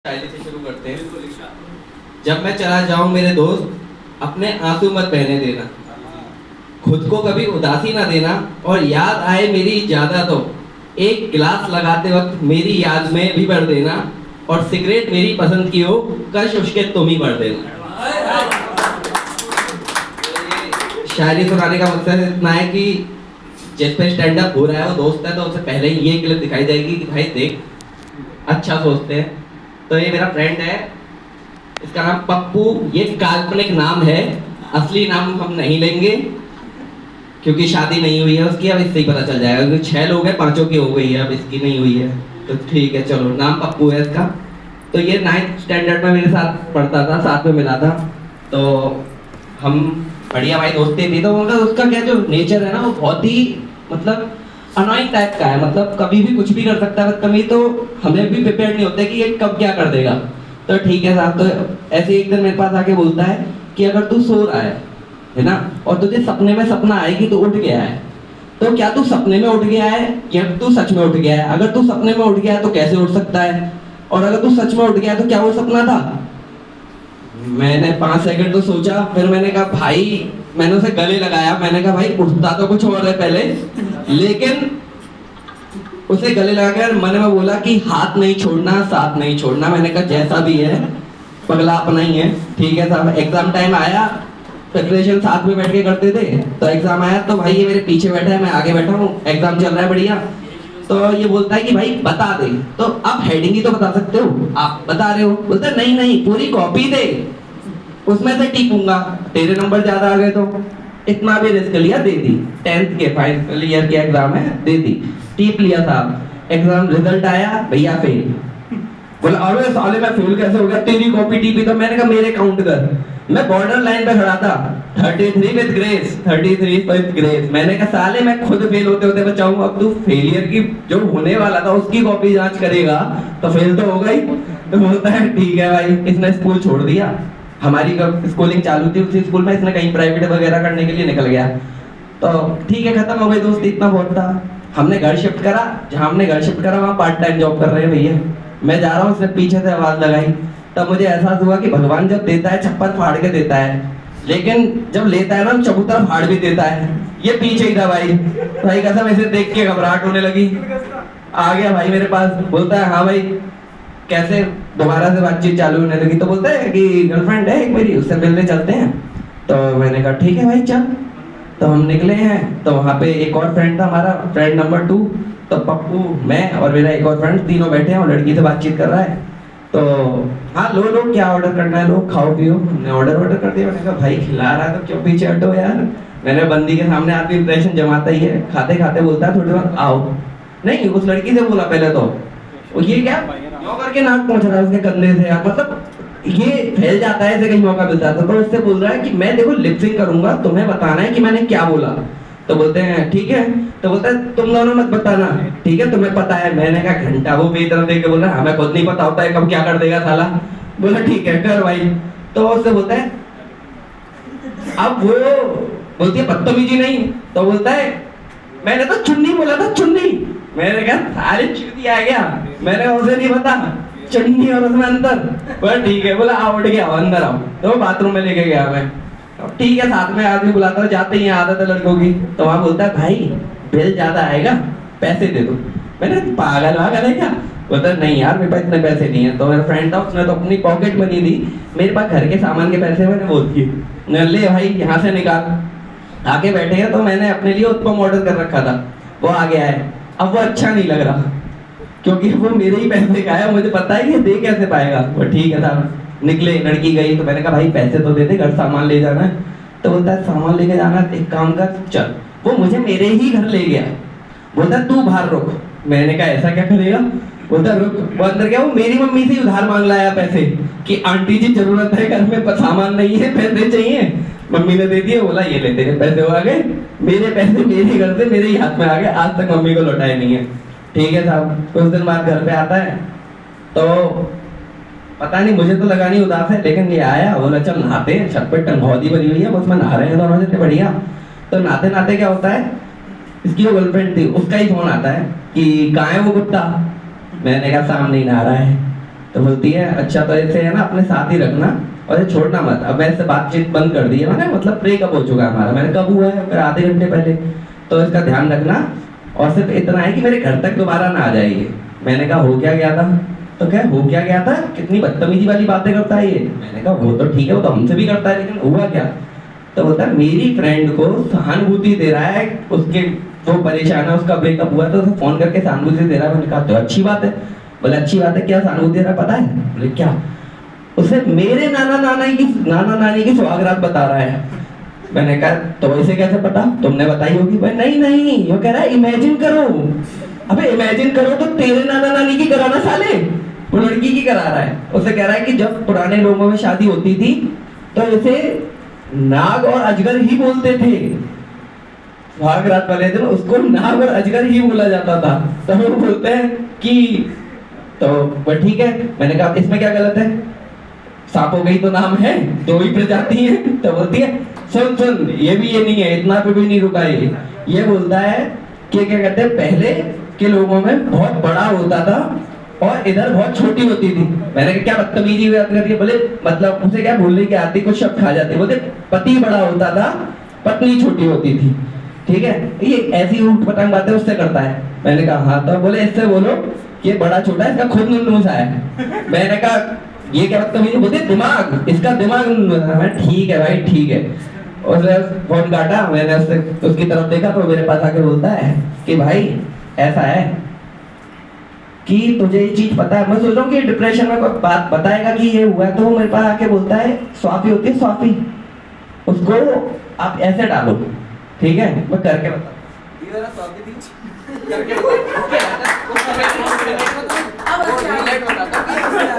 शायरी से शुरू करते हैं। जब मैं चला जाऊं मेरे दोस्त, अपने आंसू मत बहने देना, खुद को कभी उदासी ना देना, और याद आए मेरी ज्यादा तो एक गिलास लगाते वक्त मेरी याद में भी भर देना, और सिगरेट मेरी पसंद की हो कश उसके तुम ही भर देना। शायरी सुनाने का मकसद इतना है कि जिस पे स्टैंड अप हो रहा है वो दोस्त है, तो उससे पहले ही ये क्लिप दिखाई जाएगी कि भाई देख अच्छा सोचते हैं। तो ये मेरा फ्रेंड है, इसका नाम पप्पू, ये काल्पनिक नाम है, असली नाम हम नहीं लेंगे क्योंकि शादी नहीं हुई है उसकी। अब इससे ही पता चल जाएगा क्योंकि 6 लोग हैं, 5 की हो गई है, अब इसकी नहीं हुई है। तो ठीक है चलो, नाम पप्पू है इसका। तो ये 9th स्टैंडर्ड में मेरे साथ पढ़ता था, साथ में मिला था, तो हम बढ़िया भाई दोस्ती थी। तो मतलब उसका क्या जो नेचर है ना, वो बहुत ही मतलब अनोइंग टाइप का है, मतलब कभी भी कुछ भी कर सकता है बदतमीजी, तो हमें भी प्रिपेयर नहीं होते कि ये कब क्या कर देगा। तो ठीक है साहब, तो ऐसे एक दिन मेरे पास आके बोलता है कि अगर तू सो रहा है ना, और तुझे सपने में सपना आए कि तू उठ गया है, तो क्या तू सपने में उठ गया है या तू सच में उठ गया है? अगर तू सपने में उठ गया है तो कैसे उठ सकता है, और अगर तू सच में उठ गया है तो क्या वो सपना था? मैंने 5 सेकंड तो सोचा, फिर मैंने कहा भाई, मैंने उसे गले लगाया, मैंने कहा भाई उठता तो कुछ और है पहले, लेकिन उसे गले लगाकर मन में बोला कि हाथ नहीं छोड़ना, साथ नहीं छोड़ना। मैंने कहा जैसा भी है पगला अपना ही है। ठीक है साहब, एग्जाम टाइम आया, प्रिपरेशन साथ में बैठ के करते थे, तो एग्जाम आया तो भाई ये मेरे पीछे बैठा है, मैं आगे बैठा हूँ, एग्जाम चल रहा है बढ़िया। तो ये बोलता है कि भाई बता दे। तो आप हेडिंग ही तो बता सकते हो, आप बता रहे हो? बोलता है नहीं नहीं, पूरी कॉपी दे, उसमें से टिपूंगा, तेरे नंबर ज्यादा आ गए तो। इतना भी रिस्क लिया, दे दी। 10th के फाइनल ईयर के एग्जाम है, दे दी, टीप लिया साहब। एग्जाम रिजल्ट आया, भैया फेल। बोला अरे साले मैं फेल कैसे हो गया, तेरी कॉपी टीपी। तो मैंने कहा मेरे काउंट कर, मैं बॉर्डर लाइन पे खड़ा था, 33 विद ग्रेस, 33 विद ग्रेस। मैंने कहा साले मैं खुद फेल होते होते बचाऊं, अब तू फेलियर की जो होने वाला था उसकी कॉपी जांच करेगा तो फेल तो होगा ही। तो बोलता है ठीक है भाई। इसने स्कूल छोड़ दिया, हमारी स्कूलिंग चालू थी उसी स्कूल में, इसने कहीं प्राइवेट वगैरह करने के लिए निकल गया। तो ठीक है, खत्म हो गई दोस्ती, इतना बहुत था। हमने घर शिफ्ट करा, जहाँ हमने घर शिफ्ट करा वहाँ पार्ट टाइम जॉब कर रहे हैं भैया। मैं जा रहा हूँ, उसने पीछे से आवाज लगाई, तब मुझे एहसास हुआ कि भगवान जब देता है छप्पर फाड़ के देता है, लेकिन जब लेता है ना चबूतरा फाड़ भी देता है। ये पीछे ही था भाई। भाई कसम ऐसे देख के घबराहट होने लगी। आ गया भाई मेरे पास, बोलता है हाँ भाई कैसे, दोबारा से बातचीत चालू होने लगी। तो बोलता है कि गर्लफ्रेंड है एक मेरी, उससे मिलने चलते हैं। तो मैंने कहा ठीक है भाई चल। तो हम निकले हैं, तो वहाँ पे एक और फ्रेंड था हमारा, फ्रेंड नंबर 2। तो पप्पू, मैं और मेरा एक और फ्रेंड, तीनों बैठे हैं और लड़की से बातचीत कर रहा है। तो हाँ लो लो, क्या ऑर्डर करना है, लो खाओ पियो। हमने ऑर्डर कर दिया। मैंने कहा भाई खिला रहा है तो क्यों पीछे हटो यार। मैंने बंदी के सामने आदमी इंप्रेशन जमाता ही है। खाते खाते बोलता है थोड़ी देर आओ। नहीं, उस लड़की से बोला पहले तो, ये क्या क्यों करके नाक पहुंच रहा है उसके कंधे से यार, मतलब ये फैल जाता है, ऐसे कहीं मौका मिलता है। तो उससे बोल रहा है कि मैं देखो लिपसिंग करूंगा, तुम्हें बताना है कि मैंने क्या बोला। तो बोलते हैं ठीक है। तो बोलता है तुम दोनों मत बताना, ठीक है तुम्हें पता है। मैंने कहा घंटा, वो मेरी तरफ देख के बोल रहा है हमें खुद नहीं पता होता है कब क्या कर देगा साला। बोला ठीक है कर भाई। तो उससे बोलता है, अब वो बोलती है बदतमीजी नहीं। तो बोलता है मैंने तो चुन्नी बोला था, चुन्नी। मैंने कहा सारी चुन्नी आ गया, मैंने उसे नहीं पता चुन्नी और उसमें अंतर। बोला ठीक है। बोला आओ, उठ गया अंदर आओ। तो बाथरूम में लेके गया मैं। ठीक है, साथ में आदमी बुलाता है, जाते ही आदत है लड़कों की। तो वहाँ बोलता है भाई बिल ज्यादा आएगा, पैसे दे दो। मैंने पागल वागल है क्या? बोलता है नहीं यार मेरे पास इतने पैसे नहीं है। तो मेरा फ्रेंड था, उसने तो अपनी पॉकेट मनी दी, मेरे पास घर के सामान के पैसे मैंने वो दिए। ले भाई यहाँ से निकाल। आके बैठे हैं, तो मैंने अपने लिए उत्पम ऑर्डर कर रखा था, वो आ गया है। अब वो अच्छा नहीं लग रहा क्योंकि वो मेरे ही पैसे का है, मुझे पता है कि दे कैसे पाएगा। वो ठीक है साहब, निकले, लड़की गई। तो मैंने कहा भाई पैसे तो दे दे, घर सामान ले जाना है। तो बोलता है सामान लेके जाना है, एक काम कर चल। वो मुझे मेरे ही घर ले गया। बोलता है तू बाहर रुक। मैंने कहा ऐसा क्या करेगा? बोलता रुक। वो अंदर गया, वो मेरी मम्मी से उधार मांग लाया पैसे कि आंटी जी जरूरत है, घर में सामान नहीं है, पैसे चाहिए। मम्मी ने दे दिए। बोला ये ले तेरे पैसे हो आ गए, मेरे पैसे मेरे घर से मेरे ही हाथ में आ गए, आज तक मम्मी को लौटाए नहीं है। ठीक है साहब, कुछ दिन बाद घर पे आता है, तो पता नहीं मुझे तो लगा नहीं उदास है, लेकिन ये आया, बोला चल नहाते हैं, छत पे टंगौदी बनी हुई है, उसमें नहा रहे हैं दोनों जने बढ़िया। तो नहाते नहाते क्या होता है, इसकी जो गर्लफ्रेंड थी उसका ही फोन आता है कि कहाँ है वो कुत्ता। मैंने कहा सामने ही नहा रहा है। तो बोलती है अच्छा तो ऐसे है ना अपने साथ ही रखना और ये छोड़ना मत। अब मैं इससे बातचीत बंद कर दी है, मैंने मतलब ब्रेकअप हो चुका है हमारा। मैंने कब हुआ है, आधे घंटे पहले। तो इसका ध्यान रखना और सिर्फ इतना है कि मेरे घर तक दोबारा ना आ जाइए। मैंने कहा हो क्या गया था? तो क्या हो क्या गया था, कितनी बदतमीजी वाली बातें करता है ये। मैंने कहा वो तो ठीक है, वो तो हमसे भी करता है, लेकिन हुआ क्या? तो बोलता है मेरी फ्रेंड को सहानुभूति दे रहा है, उसके वो परेशान है, उसका ब्रेकअप हुआ तो उसे फोन करके सहानुभूति दे रहा है। मैंने कहा तो अच्छी बात है। बोले अच्छी बात है, क्या सहानुभूति दे रहा है पता है? बोले क्या? उसे मेरे नाना नानी की सुहागरात बता रहा है। मैंने कहा तो वैसे कैसे पता, तुमने बताई होगी? भाई नहीं नहीं, वो कह रहा है इमेजिन करो। अबे इमेजिन करो तो तेरे नाना नानी की कराना साले, वो लड़की की करा रहा है। उसे कह रहा है कि जब पुराने लोगों में शादी होती थी तो इसे नाग और अजगर ही बोलते थे। सुहागरात वाले दिन उसको नाग और अजगर ही बोला जाता था। तो वो बोलते हैं कि तो वो ठीक है। मैंने कहा इसमें क्या गलत है? सांप हो गई तो नाम है, दो ही प्रजाति है। तो बोलती है सुन सुन, ये नहीं है, इतना पे भी नहीं रुका ये बोलता है कि क्या कहते हैं पहले के लोगों में बहुत बड़ा होता था और इधर बहुत छोटी होती थी। मैंने कहा क्या बदतमीजी बात कर रही है? बोले मतलब उसे क्या बोलने की आती, कुछ शब्द खा जाती। बोलते पति बड़ा होता था, पत्नी छोटी होती थी। ठीक है, ये ऐसी ऊट पटांग बातें उससे करता है। मैंने कहा हाँ। तो बोले इससे बोलो ये बड़ा छोटा है, इसका खुद नुनूसा है। मैंने कहा ये क्या बदतमीजी? बोलते दिमाग, इसका दिमाग नुनूसा है। ठीक है भाई ठीक है। उसने फोन काटा, मैंने उसकी तरफ देखा तो मेरे पास आके बोलता है कि भाई ऐसा है कि तुझे ये चीज पता है। मैं सोच रहा हूँ कि डिप्रेशन में कोई बात बताएगा कि ये हुआ है, तो वो मेरे पास आके बोलता है स्वाफी होती है स्वाफी, उसको आप ऐसे डालो। ठीक है, मैं करके बता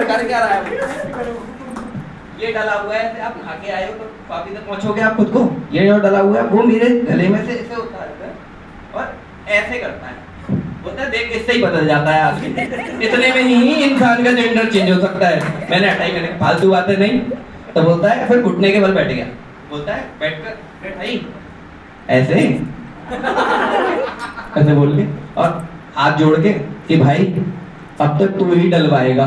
करके ये डाला हुआ है, आप नहा के आए हो तो स्वाफी तक पहुंचोगे आप खुद को। ये जो डाला हुआ है वो मेरे गले में से ऐसे उतारकर और ऐसे करता है। बोलता है देख इससे ही बदल जाता है आदमी, इतने में ही इंसान का जेंडर चेंज हो सकता है। मैंने हटाई, मैंने फालतू बातें नहीं। तो बोलता है फिर घुटने के बल बैठ गया। बोलता है बैठकर बैठाई ऐसे ऐसे बोल के और हाथ जोड़ के कि भाई अब तो तू ही डलवाएगा,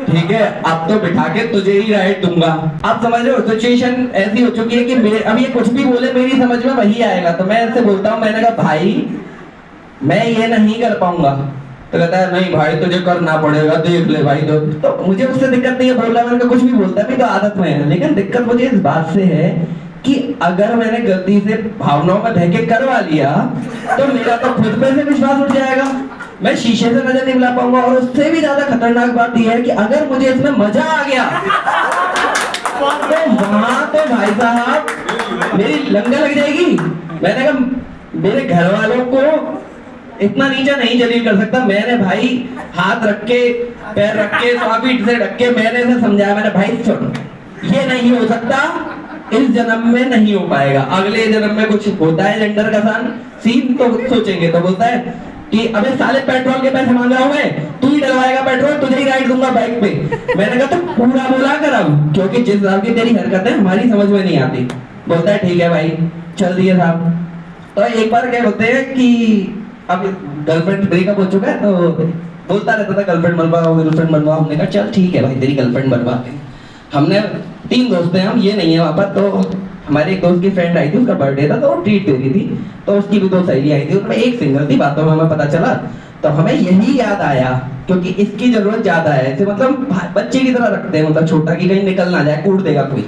ठीक है, अब तो बिठा के तुझे ही राइट दूंगा। आप समझ रहे हो, सिचुएशन ऐसी हो चुकी है कि अब ये कुछ भी बोले मेरी समझ में वही आएगा। तो मैं ऐसे बोलता हूँ, मैंने कहा भाई मैं ये नहीं कर पाऊंगा। तो कहता है नहीं भाई तुझे करना पड़ेगा, देख ले भाई। तो मुझे उससे दिक्कत नहीं है, बोल रहा है मैंने कुछ भी बोलता है, तो आदत में है। लेकिन दिक्कत मुझे इस बात से है कि अगर मैंने गलती से भावनाओं में बह के करवा लिया तो मेरा तो खुद पे से विश्वास उठ जाएगा, मैं शीशे से नजर नहीं मिला पाऊंगा। और उससे भी ज्यादा खतरनाक बात यह है कि अगर मुझे इसमें मजा आ गया तो वहां तो भाई साहब मेरी लंगा लग जाएगी। मैंने कहा मेरे घर वालों को इतना नीचा नहीं जलील कर सकता। मैंने भाई हाथ रख के पैर रख के स्वाफी से ढक के मैंने इसे समझाया। मैंने भाई सुन, ये नहीं हो सकता, इस जन्म में नहीं हो पाएगा, अगले जन्म में कुछ होता है जेंडर का सीन तो सोचेंगे। तो बोलता है कि अबे साले पेट्रोल के पैसे मांग रहा हूं मैं, तू ही डलवाएगा पेट्रोल, तुझे ही राइड दूंगा बाइक पे। मैंने कहा तो पूरा बोला कर अब, क्योंकि जिस हिसाब की तेरी हरकतें हमारी समझ में नहीं आती। बोलता है ठीक है भाई चल दिए साहब। तो एक बार क्या होते हैं कि अब गर्लफ्रेंड ब्रेकअप हो चुका है तो बोलता रहता था गर्लफ्रेंड बनवाओ गर्लफ्रेंड बनवाओ। हमने कहा चल ठीक है भाई तेरी गर्लफ्रेंड बनवाते हैं। हमने 3 दोस्त हैं हम, ये नहीं है वहाँ पर। तो हमारे एक दोस्त की फ्रेंड आई थी, उसका बर्थडे था तो वो ट्रीट दे रही थी। तो उसकी भी 2 सहेली आई थी, उसमें एक सिंगल थी। बातों में हमें पता चला तो हमें यही याद आया क्योंकि इसकी जरूरत ज्यादा है। ऐसे मतलब बच्चे की तरह रखते हैं, मतलब छोटा की कहीं निकल ना जाए, कूट देगा कोई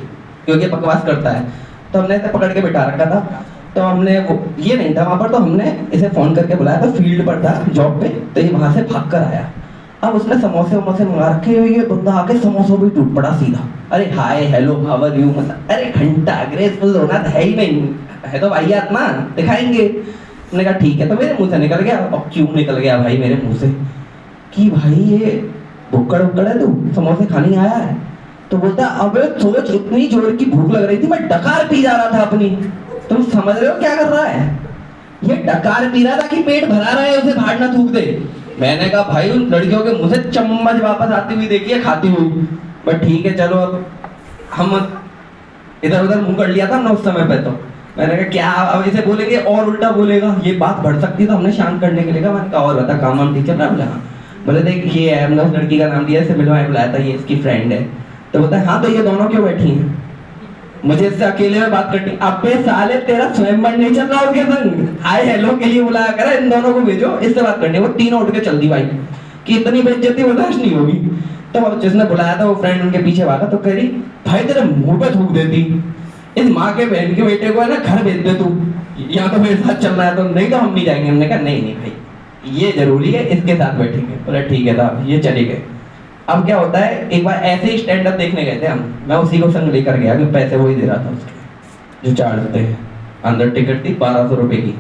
क्योंकि बकवास करता है। तो हमने इसे पकड़ के बिठा रखा था। तो हमने वो ये नहीं था वहाँ पर, तो हमने इसे फोन करके बुलाया। तो फील्ड पर था जॉब पे, तो ये वहां से भाग कर आया। अब उसने समोसे वमोसे मंगा रखे, ये बंदा आके समोसों भी टूट पड़ा सीधा। अरे hi hello how are you, मतलब अरे घंटा ग्रेसफुल होना है ही नहीं है, तो वाहियात ना दिखाएंगे। मैंने कहा ठीक है। तो मेरे मुंह से निकल गया। अब क्यों निकल गया भाई मेरे मुंह से कि भाई ये भुक्कड़ उक्कड़ है, तू समोसे खाने आया है? तो बोलता अबे सोच, इतनी जोर की भूख लग रही थी, मैं डकार पी जा रहा था अपनी। तुम समझ रहे हो क्या कर रहा है? ये डकार पी रहा था कि पेट भरा रहा है, उसे बाहर ना थूक दे। मैंने कहा भाई उन लड़कियों के मुंह से चम्मच वापस आती हुई देखिए, खाती हुई। बट ठीक है चलो, अब हम इधर उधर मुंह कर लिया था ना उस समय पे। तो मैंने कहा क्या अब इसे बोलेंगे और उल्टा बोलेगा, ये बात बढ़ सकती है। तो हमने शांत करने के लिए कहा, मैंने कहा और बता काम वाम ठीक चल रहा है? बोला हाँ। बोले देख ये है, हमने उस लड़की का नाम दिया, इससे मिलवाने बुलाया था, ये इसकी फ्रेंड है। तो बोलता है हाँ तो ये दोनों क्यों बैठी हैं, मुझे इससे अकेले में बात करनी। अबे साले तेरा स्वयंवर नहीं चल रहा उसके संग, हाय हेलो के लिए बुलाया करा, इन दोनों को भेजो, इससे बात करनी। वो तीनों उठ के चल दी भाई कि इतनी बेइज्जती बर्दाश्त नहीं होगी। तो जिसने बुलाया था वो फ्रेंड उनके पीछे भागा, तो कह रही भाई तेरे मुंह पे थूक देती, इस माँ के बहन के बेटे को है ना घर भेज दे तू, यहाँ तो मेरे साथ चल रहा है, तो नहीं तो हम नहीं जाएंगे। हमने कहा नहीं नहीं भाई ये जरूरी है, इसके साथ बैठेंगे। बोला ठीक है साहब, ये चले गए। अब क्या होता है, एक बार ऐसे ही स्टैंड अप देखने गए थे हम, मैं उसी को संग लेकर गया कि पैसे वही दे रहा था उसके जो चार्ज थे, अंदर टिकट थी 1200 रुपए की।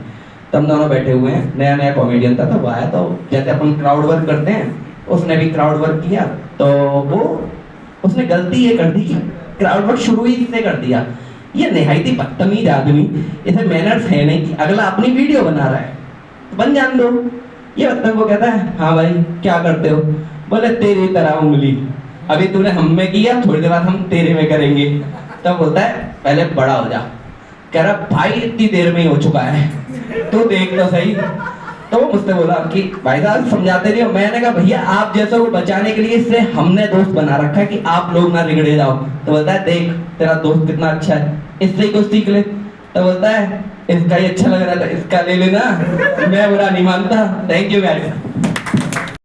तब दोनों बैठे हुए हैं, नया नया कॉमेडियन था, तो वो आया, तो जैसे अपन क्राउड वर्क करते हैं उसने भी क्राउड वर्क किया। तो वो उसने गलती ये कर दी कि क्राउड वर्क शुरू ही इससे कर दिया, ये निहायती बदतमीज आदमी, इसे मैनर्स है नहीं कि अगला अपनी वीडियो बना रहा है तो बन जान दो। ये बदतमीज को कहता है हाँ भाई क्या करते हो, बोले तेरी तरह उंगली, अभी तूने हम में किया, थोड़ी देर बाद हम तेरे में करेंगे। तब बोलता है पहले बड़ा हो जा। कह रहा भाई इतनी देर में ही हो चुका है, तो देख तो सही। तो वो मुझसे बोला कि भाई साहब समझाते नहीं हो। मैंने कहा भैया आप जैसे को बचाने के लिए इससे हमने दोस्त बना रखा है कि आप लोग ना रिगड़े जाओ। तो बोलता है देख तेरा दोस्त कितना अच्छा है, इससे ही कुछ सीख ले। तो बोलता है इसका ही अच्छा लग रहा था, इसका ले लेना, मैं बुरा नहीं मानता। Thank you guys.